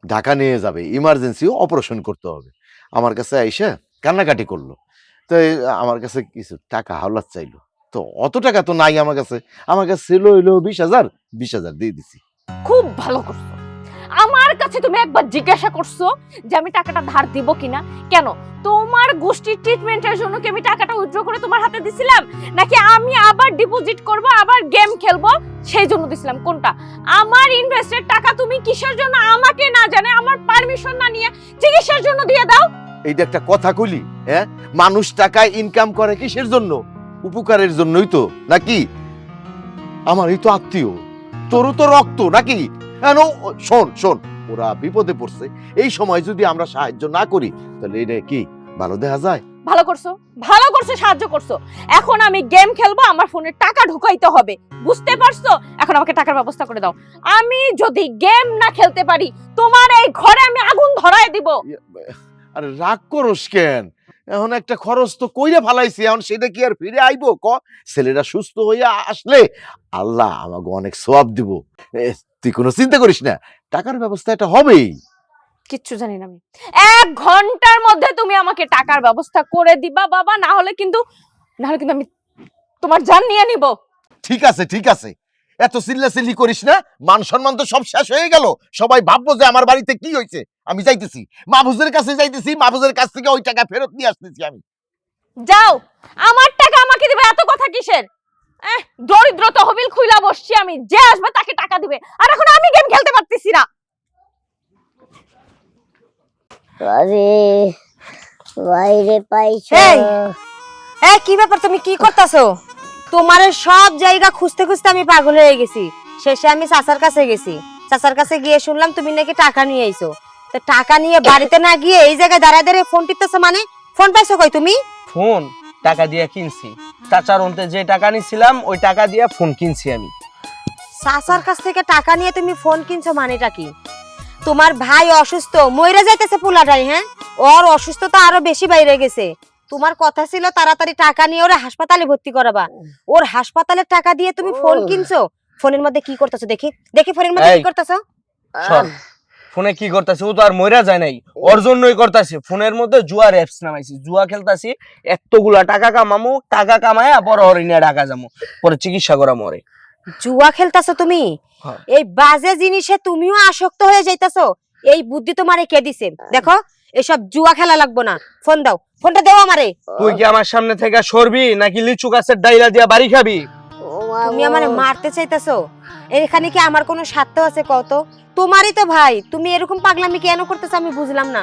ঢাকা নিয়ে যাবে, ইমার্জেন্সি অপারেশন করতে হবে। আমার কাছে আইসা কান্নাকাটি করলো। তো আমার কাছে কিছু টাকা হাওলাত চাইলো। তো অত টাকা তো নাই আমার কাছে। আমার কাছে ছিল হইলো 20,000, 20,000 দিয়ে দিছি। খুব ভালো করছো। আমার কাছে তুমি একবার জিজ্ঞাসা করছো যে আমি টাকাটা ধার দিব কিনা? কেন? তোমার গোষ্ঠীর ট্রিটমেন্টের জন্য কি আমি টাকাটা উইথড্র করে তোমার হাতে দিছিলাম, নাকি আমি আবার ডিপোজিট করব, আবার গেম খেলবো সেই জন্য দিছিলাম? কোনটা? আমার ইনভেস্টেড টাকা তুমি কিসের জন্য আমাকে না জানে, আমার পারমিশন না নিয়ে চিকিৎসার জন্য দিয়ে দাও? এইটা একটা কথা কইলি? হ্যাঁ, মানুষ টাকা ইনকাম করে কিসের জন্য? উপকারের জন্যই তো, নাকি? আমারই তো আত্মীয়, তোরও তো রক্ত, নাকি? কেন? শোন শোন, ওরা বিপদে পড়ছে, এই সময় যদি আমরা সাহায্য না করি তাহলে এটা কি ভালো দেখা যায়? ভালো করছো, ভালো করছো, সাহায্য করছো। এখন আমি গেম খেলবো, আমার ফোনে টাকা ঢুকাইতে হবে, বুঝতে পারছো? এখন আমাকে টাকার ব্যবস্থা করে দাও। আমি যদি গেম না খেলতে পারি, তোমার এই ঘরে আমি আগুন ধরায় দিব। আরে রাগ করস কেন? এখন একটা খরচ তো কইরা ফালাইছি, এখন সেটা কি আর ফিরে আইবো? ক, ছেলেটা সুস্থ হইয়া আসলে আল্লাহ আমাকে অনেক সওয়াব দিব। তুই কোনো চিন্তা করিস না, টাকার ব্যবস্থা এটা হবেই। কিচ্ছু জানি না আমি। 1 ঘন্টার মধ্যে তুমি আমাকে টাকার ব্যবস্থা করে দিবা বাবা, না হলে কিন্তু আমি তোমার জান নিয়ে নিব। ঠিক আছে ঠিক আছে, এত চিল্লাচিল্লি করিস না। মান সম্মান তো সব শেষ হয়ে গেল। সবাই ভাববো যে আমার বাড়িতে কি হয়েছে। আমি যাইতেছি, মাহফুজের কাছে যাইতেছি, মাহফুজের কাছ থেকে ওই টাকা ফেরত নিয়ে আসতেছি আমি। যাও, আমার টাকা আমাকে দিবে, এত কথা কিসের? দরিদ্র তহবিল খুইলা বসছি আমি, যে আসবে তাকে টাকা দিবে, আর এখন আমি গেম খেলতে পারতেছি না। আরে বাইরে পাইছো? এই, এই কি ব্যাপার, তুমি কি করতেছো? তোমার সব জায়গা খুঁজতে খুঁজতে আমি পাগল হয়ে গেছি। শেষে আমি চাচার কাছে গেছি, চাচার কাছে গিয়ে শুনলাম তুমি নাকি টাকা নিয়ে আইছো। তো টাকা নিয়ে বাড়িতে না গিয়ে এই জায়গায় দাঁড়ায় দাঁড়িয়ে ফোন টিপতেছো, মানে ফোন পাইছো কই তুমি? ফোন টাকা দিয়ে কিনছি, চাচার অন্তে যে টাকা নিছিলাম ওই টাকা দিয়ে ফোন কিনছি আমি। চাচার কাছ থেকে টাকা নিয়ে তুমি ফোন কিনছো মানেটা কি? তোমার ভাই অসুস্থ, মইরা যাইতেছে পোলাটাই, হ্যাঁ? ওর অসুস্থতা আরো বেশি বাইরে গেছে। তোমার কথা ছিল তাড়াতাড়ি টাকা নিয়ে ওরে হাসপাতালে ভর্তি করাবা, ওর হাসপাতালের টাকা দিয়ে তুমি ফোন কিনছো। ফোনের মধ্যে কি করতেছো দেখি, দেখি ফোনের মধ্যে কি করতেছো? সর, ফোনে কি করতেছি? ও তো আর মইরা যায় নাই, ওর জন্যই করতেছি। ফোনের মধ্যে জুয়ার অ্যাপস নামাইছি, জুয়া খেলতাছি, এতগুলা টাকা কামামু, টাকা কামায়া পরে ওর নিয়ে ঢাকা যাবো, পরে চিকিৎসা করা মরে। জুয়া খেলতাছো তুমি? হ্যাঁ। এই বাজে জিনিসে তুমিও আসক্ত হয়ে যাইতাছো। এই বুদ্ধি তোমারে কে দিছে? দেখো, এসব জুয়া খেলা লাগবো না, ফোন দাও, ফোনটা দাও আমারে। তুই কি আমার সামনে থেকে সরবি নাকি লিচু গাছের ডাইলা দিয়া বাড়ি খাবি? তুমি আমারে মারতে চাইতাছো? এখানে কি আমার কোনো স্বার্থ আছে কত? তোমারই তো ভাই, তুমি এরকম পাগলামি কেন করতেছো আমি বুঝলাম না।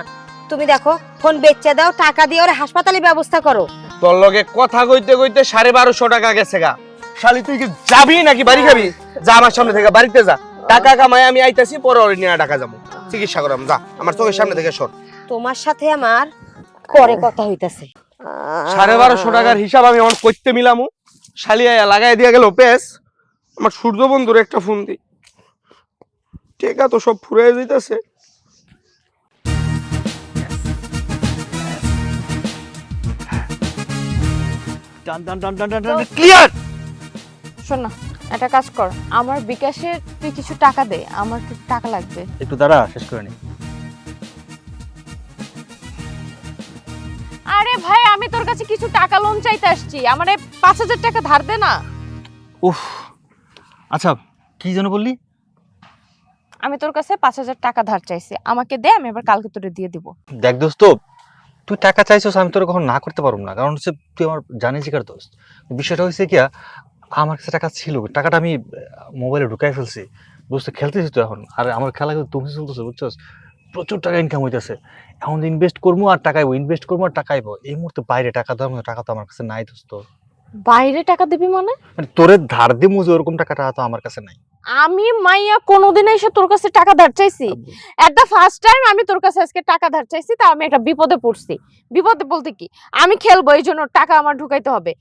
তুমি দেখো, ফোন বেচে দাও, টাকা দিয়ে ওরে হাসপাতালে ব্যবস্থা করো। তোর লগে কথা কইতে কইতে 1250 টাকা গেছে গা। শালি তুই কি যাবি নাকি বাড়ি খাবি? যা আমার সামনে থেকে, বাড়িতে যা, টাকা কামাই আমি আইতাছি, পরে ওর নিয়ে ঢাকা যাবো, চিকিৎসা করাম। যা আমার চোখের সামনে থেকে সর। তোমার সাথে আমার পরে কথা হইতাছে। 1250 টাকার হিসাব আমি আমার করতে মিলামু, শালি আয়া লাগাই দিয়া গেল পেস। আমার সূর্য বন্ধুর একটা ফোন দি। টেকা তো সব ফুরাই যাইতেছে। টান টান টান টান টান টান ক্লিয়ার। শোন না, একটা কাজ কর, আমার বিকাশে তুই কিছু টাকা দে, আমার একটু টাকা লাগবে। একটু দাঁড়া, শেষ করে নি। আরে ভাই, আমি তোর কাছে কিছু টাকা লোন চাইতে আসছি, আমারে 5,000 টাকা ধার দে না। উফ, আচ্ছা কি যেন বললি? আমি তোর কাছে 5,000 টাকা ধার চাইছি, আমাকে দে, আমি আবার কালকে তোরে দিয়ে দিব। দেখ দোস্ত, তুই টাকা চাইছিস, আমি তোর কখন না করতে পারবো না, কারণ হচ্ছে তুই আমার জানিস কার দোস্ত। বিষয়টা হয়েছে কি, আমার কাছে টাকা ছিল, টাকাটা আমি মোবাইলে ঢুকাই ফেলছি। বুঝতে খেলতেছি তো এখন, আর আমার খেলা কিন্তু তুমি চলতেছে, বুঝছস? প্রচুর টাকা ইনকাম হইতেছে। এখন ইনভেস্ট করবো আর টাকাইবো, ইনভেস্ট করবো আর টাকাইবো। এই মুহূর্তে বাইরে টাকা দেওয়ার মতো টাকা তো আমার কাছে নাই দোস্ত। বাইরে টাকা দিবি মানে? মানে তোরে ধার দিমু যে ওরকম টাকা তো আমার কাছে নাই। আমি মাইয়া কোনোদিন এসে তোর কাছে টাকা ধার চাইছি? এট দ্য ফার্স্ট টাইম আমি তোর কাছে আজকে টাকা ধার চাইছি, তা আমি একটা বিপদে পড়ছি। বিপদে বলতে কি, আমি খেলবো, এই জন্য টাকা আমার ঢুকাইতে হবে।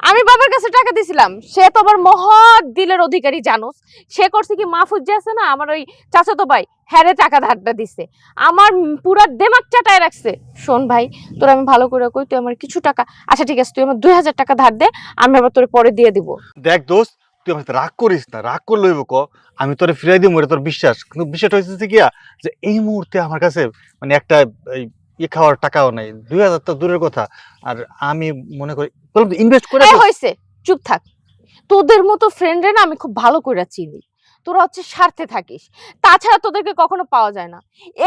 আমি বাবার কাছে টাকা দিছিলাম, সে তো আবার মহা দিলের অধিকারী, জানোস। সে করছে কি, মাহফুজ যে আছে না আমার ওই চাচাতো ভাই, হ্যাঁ রে টাকা ধারটা দিছে, আমার পুরা দেমাগ চাটায় রাখছে। শোন ভাই, তোর আমি ভালো করে কই, তুই আমার কিছু টাকা, আচ্ছা ঠিক আছে, তুই আমার 2,000 টাকা ধার দে, আমি আবার তোর পরে দিয়ে দিব। দেখ দোস্ত, তুই আমার সাথে রাগ করিস না, রাগ করলে হইব ক, আমি তোরে ফিরাই দিব, এটা তোর বিশ্বাস। কিন্তু বিষয়টা হয়েছে কি, যে এই মুহূর্তে আমার কাছে মানে একটা খাওয়ার টাকাও নাই, 2,000 তো দূরের কথা। আর আমি মনে করি ইনভেস্ট করে হয়েছে, চুপ থাক। তোদের মতো ফ্রেন্ডরে না আমি খুব ভালো করে চিনি, তোরা হচ্ছে স্বার্থে থাকিস, তাছাড়া তোদেরকে কখনো পাওয়া যায় না।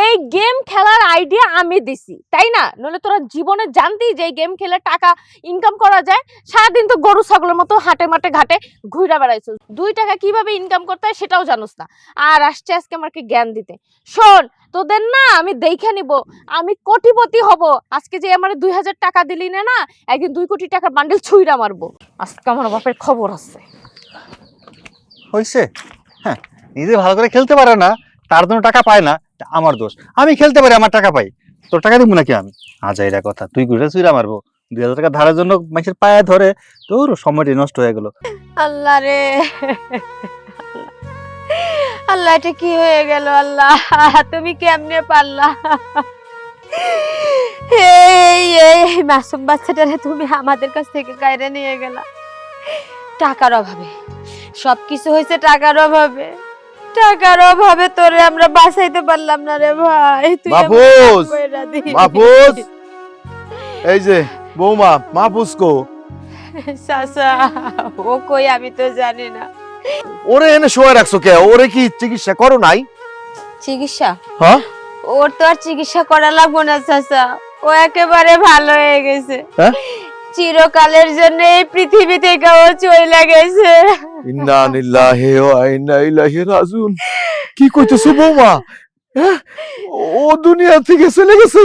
এই গেম খেলার আইডিয়া আমি দিছি, তাই না? নইলে তোরা জীবনে জানতি যে এই গেম খেলে টাকা ইনকাম করা যায়? সারাদিন তো গরু ছাগলের মতো হাটে মাঠে ঘাটে ঘুরে বেড়াইছ, 2 টাকা কিভাবে ইনকাম করতে হয় সেটাও জানোস না, আর আসছে আজকে আমাকে জ্ঞান দিতে। শোন, তোদের না আমি দেখে নিব, আমি কোটিপতি হব। আজকে যে আমার 2,000 টাকা দিলি না, না একদিন 2 কোটি টাকার বান্ডেল ছুঁইরা মারবো। আজকে আমার বাপের খবর আছে। হয়েছে। হ্যাঁ, নিজে ভালো করে খেলতে পারে না, তার জন্য টাকা পায় না, আমার দোষ। আমি খেলতে পারি, আমার টাকা পাই, তোর টাকা দিব নাকি আমি? আজাইরা কথা, তুই ঘুরে চুইরা মারবো, 2,000 টাকা ধারের জন্য মানুষের পায়ে ধরে, তোর সময়টি নষ্ট হয়ে গেল। আল্লাহ রে, আল্লাহ এটা কি হয়ে গেল? আল্লাহ তুমি কেমনে পারলা? এই এই মাসুম বাচ্চাটারে তুমি আমাদের কাছ থেকে কাইরে নিয়ে গেলা টাকার অভাবে। সবকিছু হয়েছে টাকার অভাবে, টাকার অভাবে তোরে আমরা বাঁচাইতে পারলাম না রে ভাই। তুই মাহফুজ, মাহফুজ, এই যে বৌমা, মাহফুজ কো? চাচা ও কই আমি তো জানি না। ওরে এনে শোয়া রাখছো কে? ওরে কি চিকিৎসা করো নাই? চিকিৎসা? হ্যাঁ, ওর তো আর চিকিৎসা করা লাগবো না চাচা, ও একেবারে ভালো হয়ে গেছে। হ্যাঁ? চিরকালের জন্য এই পৃথিবী থেকে ও চলে গেছে। ইন্না লিল্লাহি ওয়া ইন্না ইলাইহি রাজিউন। কি কইতেছো বৌমা? হ্যাঁ? ও দুনিয়া থেকে চলে গেছে?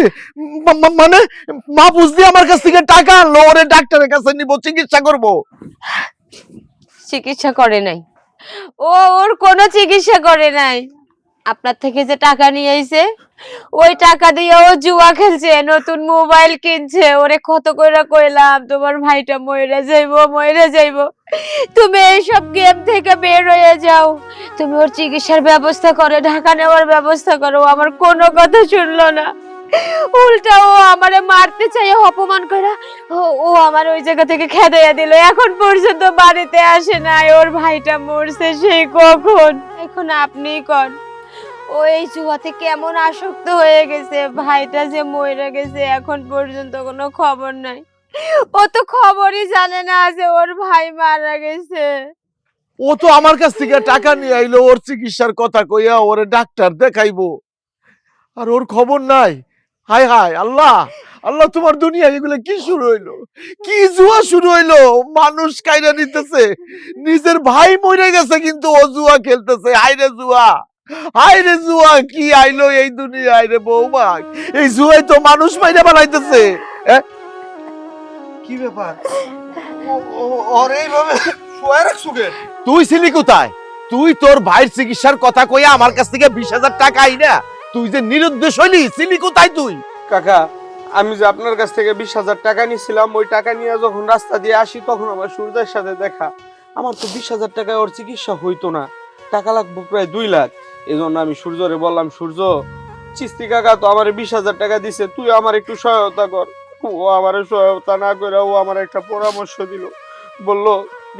মানে মাহফুজ দিয়ে আমার কাছ থেকে টাকা আনলো, ওরে ডাক্তারের কাছে নিব, চিকিৎসা করব? চিকিৎসা করে নাই ও, ওর কোনো চিকিৎসা করে নাই। আপনার থেকে যে টাকা নিয়ে আইছে, ওই টাকা দিয়ে ও জুয়া খেলছে, নতুন মোবাইল কিনছে। ওরে কত কইরা কইলাম তোমার ভাইটা মইরা যাইবো, তুমি এইসব গেম থেকে বের হয়ে যাও, তুমি ওর চিকিৎসার ব্যবস্থা করে, ঢাকা নেওয়ার ব্যবস্থা করো। ও আমার কোনো কথা শুনলো না, উল্টা ও আমারে মারতে চাই, অপমান কইরা ও আমার ওই জায়গা থেকে খেদাইয়া দিল। এখন পর্যন্ত বাড়িতে আসে নাই, ওর ভাইটা মরছে সেই কখন। এখন আপনিই কন, ও এই জুয়াতে কেমন আসক্ত হয়ে গেছে। ভাইটা যে মরে গেছে এখন পর্যন্ত কোনো খবর নাই, ও তো খবরই জানে না যে ওর ভাই মারা গেছে। ও তো আমার কাছ থেকে টাকা নিয়ে আইলো ওর চিকিৎসার কথা কইয়া, ওরে ডাক্তার দেখাইবো, আর ওর খবর নাই। হায় হায় আল্লাহ, আল্লাহ তোমার দুনিয়া এগুলো কি শুরু হইলো? কি জুয়া শুরু হইলো? মানুষ কাইরা নিতেছে, নিজের ভাই মরে গেছে কিন্তু ও জুয়া খেলতেছে। হায়রে জুয়া, হায়রে জুয়া, কি আইলো এই দুনিয়ায় রে বৌমা? এই জুয়াই তো মানুষ মাইরা বানাইতেছে। কি ব্যাপার? ওরে এইভাবে শোয়া রাখছো কেন? তুই ছিলি কোথায়? তুই তোর ভাইয়ের চিকিৎসার কথা কইয়া আমার কাছ থেকে 20,000 টাকা আইনা তুই যে নিরুদ্দেশ হইলি, ছিলি কোথায় তুই? কাকা, আমি যে আপনার কাছ থেকে 20,000 টাকা নিছিলাম, ওই টাকা নিয়ে যখন রাস্তা দিয়ে আসি তখন আমার সূর্যের সাথে দেখা। আমার তো 20,000 টাকায় ওর চিকিৎসা হইতো না। টাকা লাগবে প্রায় 2 লাখ। এই জন্য আমি সূর্যরে বললাম, সূর্য চিস্তি কাকা তো আমার 20,000 টাকা দিছে, তুই আমার একটু সহায়তা কর। ও আমার সহায়তা না করে ও আমার একটা পরামর্শ দিল, বলল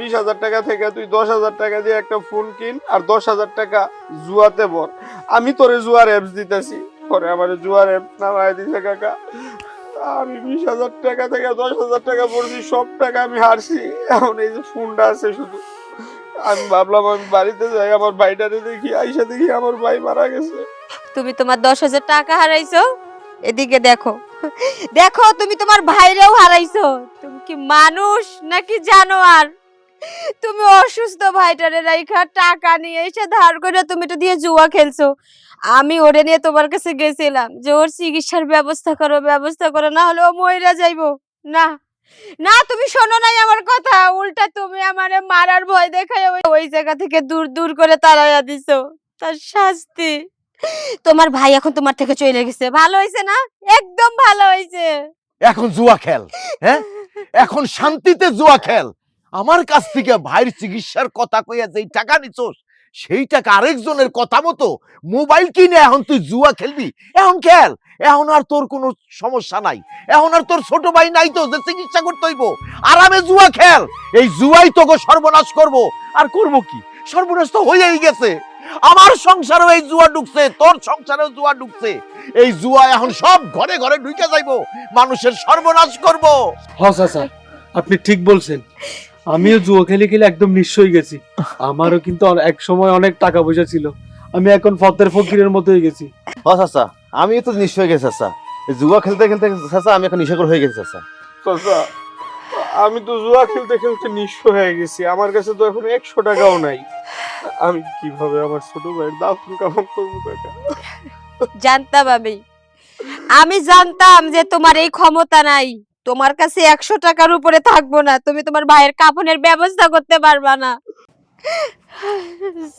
20,000 টাকা থেকে তুই 10,000 টাকা দিয়ে একটা ফোন কিন আর 10,000 টাকা জুয়াতে ভর, আমি তোরে জুয়ার অ্যাপস দিতেছি। পরে আমার জুয়ার অ্যাপস নামায় দিছে কাকা। আমি 20,000 টাকা থেকে 10,000 টাকা ভরছি, সব টাকা আমি হারছি। এখন এই যে ফোনটা আছে শুধু, আমি ভাবলাম আমি বাড়িতে যাই, আমার ভাইটারে দেখি, আইসা দেখি আমার ভাই মারা গেছে। তুমি তোমার 10,000 টাকা হারাইছো, এদিকে দেখো দেখো তুমি তোমার ভাইরেও হারাইছো। তুমি কি মানুষ নাকি জানোয়ার? তুমি অসুস্থ ভাইটারে রাইখা টাকা নিয়ে এসে ধার করে তুমি তো দিয়ে জুয়া খেলছো। আমি ওরে নিয়ে তোমার কাছে গেছিলাম যে ওর চিকিৎসার ব্যবস্থা করো, না হলে ও মইরা যাইবো। না না, তুমি শোনো নাই আমার কথা, উল্টা তুমি আমারে মারার ভয় দেখায় ওই জায়গা থেকে দূর দূর করে তাড়াইয়া দিছো। তার শাস্তি তোমার ভাই এখন তোমার থেকে চলে গেছে। ভালো হয়েছে না? একদম ভালো হয়েছে। এখন জুয়া খেল, হ্যাঁ এখন শান্তিতে জুয়া খেল। আমার কাছ থেকে ভাইয়ের চিকিৎসার কথা কইয়া যেই টাকা নিছস, সেই টাকা আরেকজনের কথা মতো মোবাইল কিনে এখন তুই জুয়া খেলবি। এখন খেল, এখন আর তোর কোনো সমস্যা নাই, এখন আর তোর ছোট ভাই নাই তো যে চিকিৎসা করতে হইব। আরামে জুয়া খেল, এই জুয়াই তোকে সর্বনাশ করব। আর করব কি, সর্বনাশ তো হয়েই গেছে। আমার সংসারেও এই জুয়া ঢুকছে, তোর সংসারেও জুয়া ঢুকছে। এই জুয়া এখন সব ঘরে ঘরে ঢুকে যাইবো, মানুষের সর্বনাশ করব। হ্যাঁ চাচা, আপনি ঠিক বলছেন। আমিও জুয়া খেলে খেলে একদম নিঃস্ব হয়ে গেছি। আমারও কিন্তু এক সময় অনেক টাকা পয়সা ছিল, আমি এখন ফতের ফকিরের মতো হয়ে গেছি। হ্যাঁ চাচা, আমি তো নিঃস্ব হয়ে গেছি চাচা। এই জুয়া খেলতে খেলতে চাচা আমি এখন নেশাখোর হয়ে গেছি চাচা। চাচা, আমি তো জুয়া খেলতে খেলতে নিঃস্ব হয়ে গেছি, আমার কাছে তো এখন 100 টাকাও নাই। আমি কিভাবে আমার ছোট ভাইয়ের দাফন কাফন করবো কাকা? জানতাম আমি জানতাম যে তোমার এই ক্ষমতা নাই। তোমার কাছে 100 টাকার উপরে থাকবো না, তুমি তোমার ভাইয়ের কাফনের ব্যবস্থা করতে পারবা না।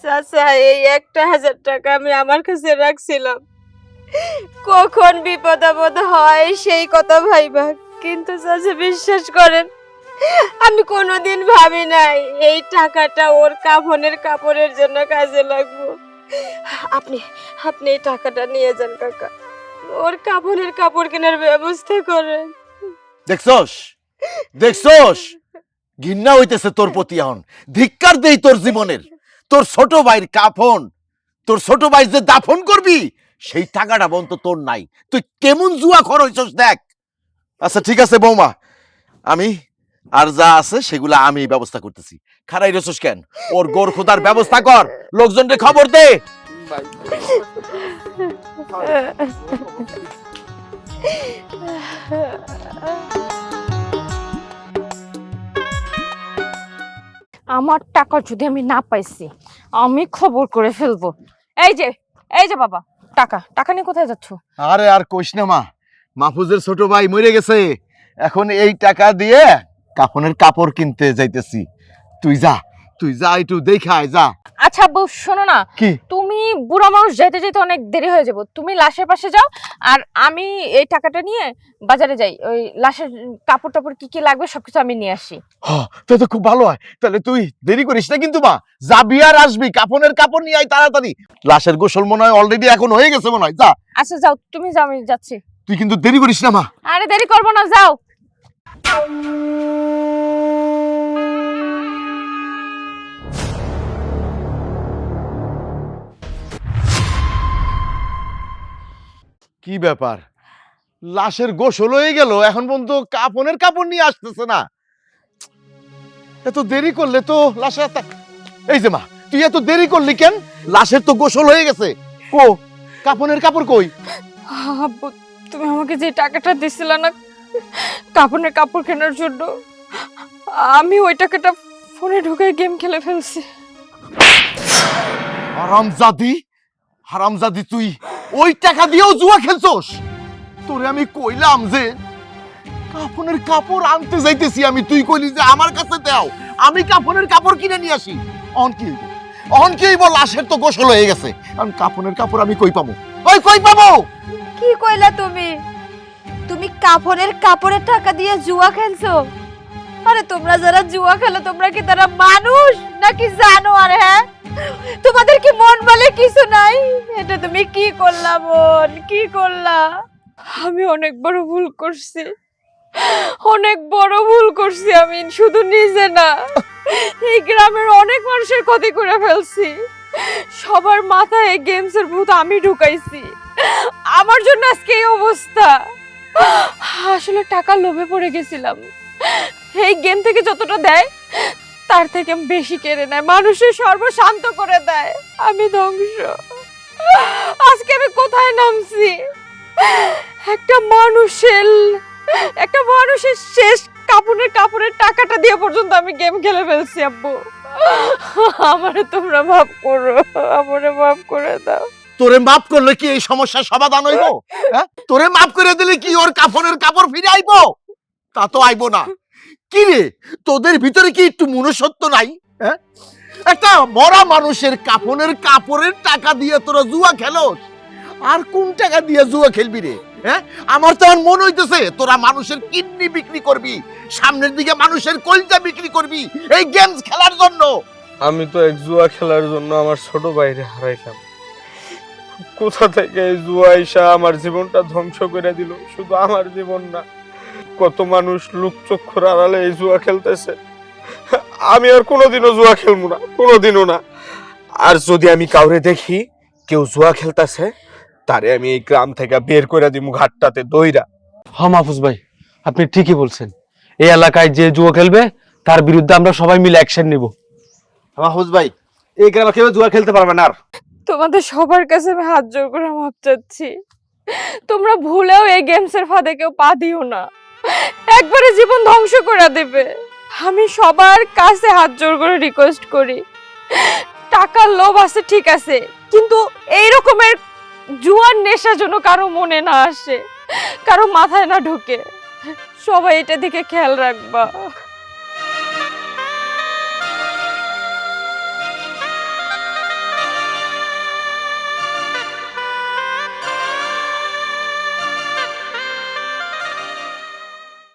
চাচা, এই 1,000 টাকা আমি আমার কাছে রাখছিলাম, কখন বিপদ আপদ হয় সেই কথা ভাইবা। কিন্তু চাচা বিশ্বাস করেন, আমি কোনোদিন ভাবি নাই এই টাকাটা ওর কাফনের কাপড়ের জন্য কাজে লাগবো। আপনি আপনি এই টাকাটা নিয়ে যান কাকা, ওর কাফনের কাপড় কেনার ব্যবস্থা করেন। দেখছস দেখছস, ঘৃণা হইতেছে তোর প্রতি। এখন ধিক্কার দেই তোর জীবনের। তোর ছোট ভাইয়ের কাফন, তোর ছোট ভাই যে দাফন করবি, সেই টাকাটা বন্ত তোর নাই। তুই কেমন জুয়া খর হইছস দেখ। আচ্ছা ঠিক আছে বৌমা, আমি আর যা আছে সেগুলা আমি ব্যবস্থা করতেছি। খারাই রসস কেন, ওর গোর খোদার ব্যবস্থা কর, লোকজনকে খবর দে। আমার টাকা যদি আমি না পাইছি, আমি খবর করে ফেলবো। এই যে বাবা, টাকা টাকা নিয়ে কোথায় যাচ্ছ? আরে আর কইস না মা, মাহফুজের ছোট ভাই মরে গেছে, এখন এই টাকা দিয়ে কাফনের কাপড় কিনতে যাইতেছি। তুই যা একটু দেখায় যা। আচ্ছা আব্বু, শোনো না, কি? তুমি বুড়া মানুষ, যাইতে যাইতে অনেক দেরি হয়ে যাবো। তুমি লাশের পাশে যাও, আর আমি এই টাকাটা নিয়ে বাজারে যাই। ওই লাশের কাপড় টাপড় কি কি লাগবে সবকিছু আমি নিয়ে আসি। তো তো খুব ভালো হয়। তাহলে তুই দেরি করিস না কিন্তু মা, যাবি আর আসবি, কাফনের কাপড় নিয়ে আয় তাড়াতাড়ি। লাশের গোসল মনে হয় অলরেডি এখন হয়ে গেছে মনে হয়। যা। আচ্ছা যাও, তুমি যাও, আমি যাচ্ছি। তুই কিন্তু দেরি করিস না মা। আরে দেরি করবো না, যাও। কি ব্যাপার, লাশের গোসল হয়ে গেল, এখন পর্যন্ত কাফনের কাপড় নিয়ে আসতেছে না। এত দেরি করলে তো লাশের এই যে মা, তুই এত দেরি করলি কেন? লাশের তো গোসল হয়ে গেছে, কো কাফনের কাপড় কই? আব্বু, তুমি আমাকে যে টাকাটা দিছিলে না কাপড়ের কাপড় কেনার জন্য, আমি ওই টাকাটা ফোনে ঢুকে গেম খেলে ফেলছি। হারামজাদি, তুই ওই টাকা দিয়েও জুয়া খেলছস? তোরে আমি কইলাম যে কাফনের কাপড় আনতে যাইতেছি আমি, তুই কইলি যে আমার কাছে দাও, আমি কাফনের কাপড় কিনে নিয়ে আসি। অন কি হইব? লাশের তো গোসল হয়ে গেছে, কারণ কাফনের কাপড় আমি কই পাবো? কই পাবো? কি কইলা তুমি? তুমি কাফনের কাপড়ের টাকা দিয়ে জুয়া খেলছো? আরে তোমরা যারা জুয়া খেলো, তোমরা কি তারা মানুষ নাকি জানোয়ার? হ্যাঁ, তোমাদের কি মন বলে কিছু নাই? এটা তুমি কি করলা বোন, কি করলা? আমি অনেক বড় ভুল করছি, অনেক বড় ভুল করছি। আমি শুধু নিজে না, এই গ্রামের অনেক মানুষের ক্ষতি করে ফেলছি। সবার মাথায় এই গেমসের ভূত আমি ঢুকাইছি। আমার জন্য আজকে এই অবস্থা। আসলে টাকা লোভে পড়ে গেছিলাম। এই গেম থেকে যতটা দেয় তার থেকে বেশি কেড়ে নেয়, মানুষের সর্বশান্ত করে দেয়। আমি ধ্বংস। আজকে আমি কোথায় নামছি? একটা মানুষের শেষ কাপড়ের টাকাটা দিয়ে পর্যন্ত আমি গেম খেলে ফেলছি। আব্বু, আমারে তোমরা মাফ করো, আমারে মাফ করে দাও। তোরে মাফ করলে কি এই সমস্যার সমাধান হইব? হ্যাঁ, তোরে মাফ করে দিলে কি ওর কাফনের কাপড় ফিরে আইবো? তা তো আইবো না। কি রে, তোদের ভিতরে কি একটু মনুষ্যত্ব নাই? হ্যাঁ, একটা মরা মানুষের কাপড়ের টাকা দিয়ে তোরা জুয়া খেলোস, আর কোন টাকা দিয়ে জুয়া খেলবি রে? হ্যাঁ, আমার তো মনে হইতেছে তোরা মানুষের কিডনি বিক্রি করবি, সামনের দিকে মানুষের কলজা বিক্রি করবি এই গেমস খেলার জন্য। আমি তো এক জুয়া খেলার জন্য আমার ছোট ভাইরে হারাইলাম। কোথা থেকে এই জুয়া আইসা আমার জীবনটা ধ্বংস করে দিল। শুধু আমার জীবন না, কত মানুষ লোকচক্ষুর আড়ালে এই জুয়া খেলতেছে। আমি আর কোনোদিনও জুয়া খেলবো না, কোনোদিনও না। আর যদি আমি কাউরে দেখি কেউ জুয়া খেলতেছে, তারে আমি এই গ্রাম থেকে বের করে দিব ঘাটটাতে দইরা। হ্যাঁ মাহফুজ ভাই, আপনি ঠিকই বলছেন। এই এলাকায় যে জুয়া খেলবে তার বিরুদ্ধে আমরা সবাই মিলে অ্যাকশন নিব। মাহফুজ ভাই, এই গ্রামে কেউ জুয়া খেলতে পারবে না আর। তোমাদের সবার কাছে আমি হাত জোর করে মাপ চাচ্ছি। তোমরা ভুলেও এই গেমসের ফাঁদে কেউ পা দিও না, একবারে জীবন ধ্বংস করে দেবে। আমি সবার কাছে হাত জোর করে রিকোয়েস্ট করি, টাকার লোভ আছে ঠিক আছে, কিন্তু এই রকমের জুয়ার নেশা যেন কারো মনে না আসে, কারো মাথায় না ঢোকে। সবাই এটা দিকে খেয়াল রাখবা।